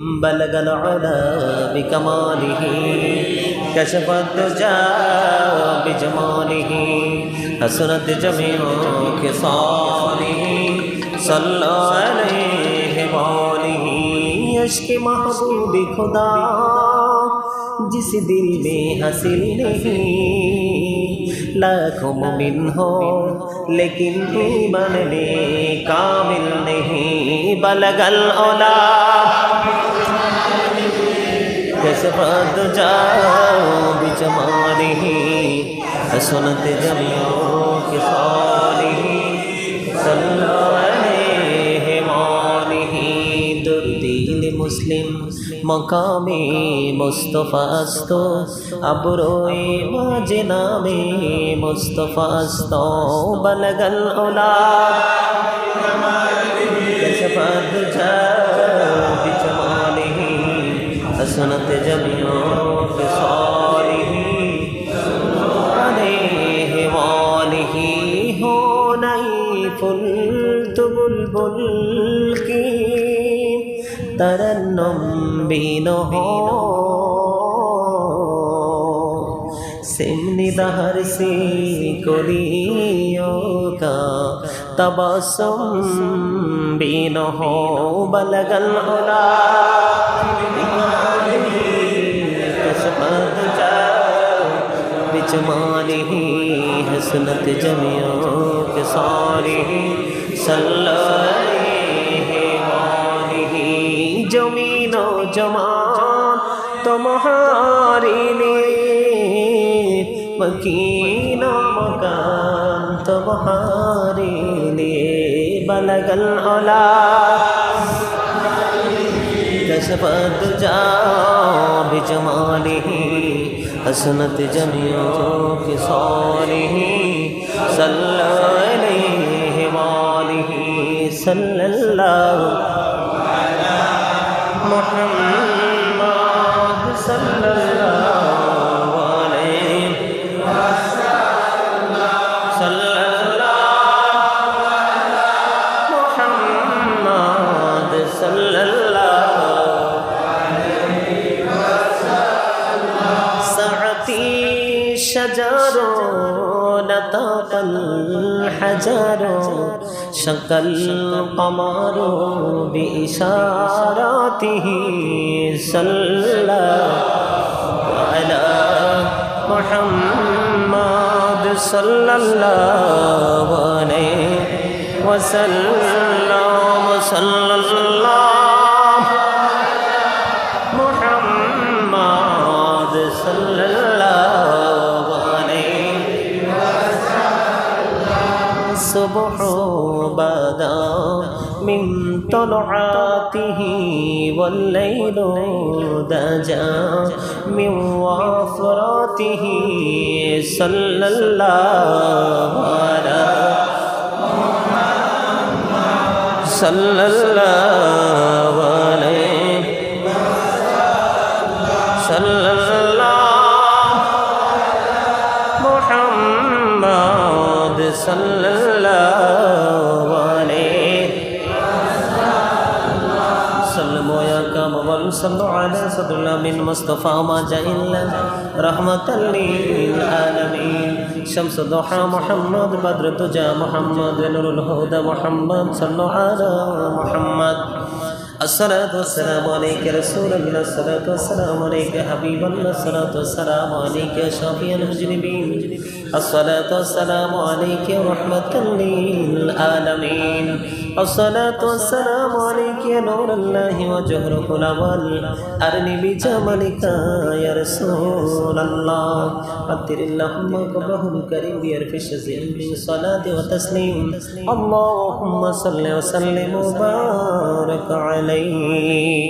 بلغ العلا بكماله كشف الدجى بجماله حسنت جميع خصاله صلى عليه وآله عشق محبوب खुदा जिस दिल में हासिल नहीं लाखों मुमिन हो लेकिन ईमान में कामिल नहीं बलगल औला कशफ दुजा बिजमालिही हसनत जमियो खिसालिही सल्लल्लाहु अलैहि वालिही दुर्दिल मुस्लिम मकामे मुस्तफ़ास्तो अबरोए माजना में मुस्तफ़ास्तो बलगल औला कशफ दुजा बिजमालिही हसनत जमियो खिसालिही अलैहि वालिही हो नहीं फुल बुलबुल की तरन्नुम बीन हो सिमनी दहर से कोलियों का तबस्सुम बीन हो बलगल औला बिजमालिही हसनत जमियो खिसालिही सल्लल्लाहु अलैहि वालिही जमीनो जमान तुम्हारी लिए मकीनो मकान तुम्हारे लिए बलगल औला कशफ दुजा बिजमालिही हसनत जमियो खिसालिही सल्लल्लाहु अलैहि वालिही सल्लल्लाहु अला मुहम्मद सल्लल्लाहु अलैहि सल्लल्लाहु अला मुहम्मद सल्लल्लाहु शजरो नताकल हजरो शकल कमरो बिइशारातिही सल्लल्लाहु अला मुहम्मद सल्लल्लाहु अलैहि वसल्लम सल्लल्लाहु मुहम्मद सल्लल्लाहु सुबह बदा मिन तलआतिही वल्लैलु दजा मिन वफ़रातिही सल्लल्लाहु अला सल्लल्लाहु अलैहि सल्लल्लाहु मुहम्मद सल्लल्लाहु अलैहि सल्लमो या कामल सल्लु अला सदुल्ला बिन मुस्तफा मा जाइल्ला रहमतल लिल आलमीन शम्स दुहा मुहम्मद बद्र तुजा मुहम्मद नूरुल हुदा मुहम्मद सल्लु अला मुहम्मद अस्सलातु वस्सलामु अलैका रसूलल्लाह अस्सलातु वस्सलामु अलैका हबीबल्लाह अस्सलातु वस्सलामु अलैका शाफिअल मुजरिमीन अस्सलातु वस्सलामु अलैका रहमतल लिल आलमीन अस्सलातु वस्सलामु अलैका नूरुल्लाहि व जहरुल अवल अरनी बिजमालिका या रसूलल्लाह अतिरिल्लाहुम्मा कबहुल करीम बिअरफि शज़ीम सलाति व तस्लीम अल्लाहुम्मा सल्लि व सल्लिम व बारिक अलैहि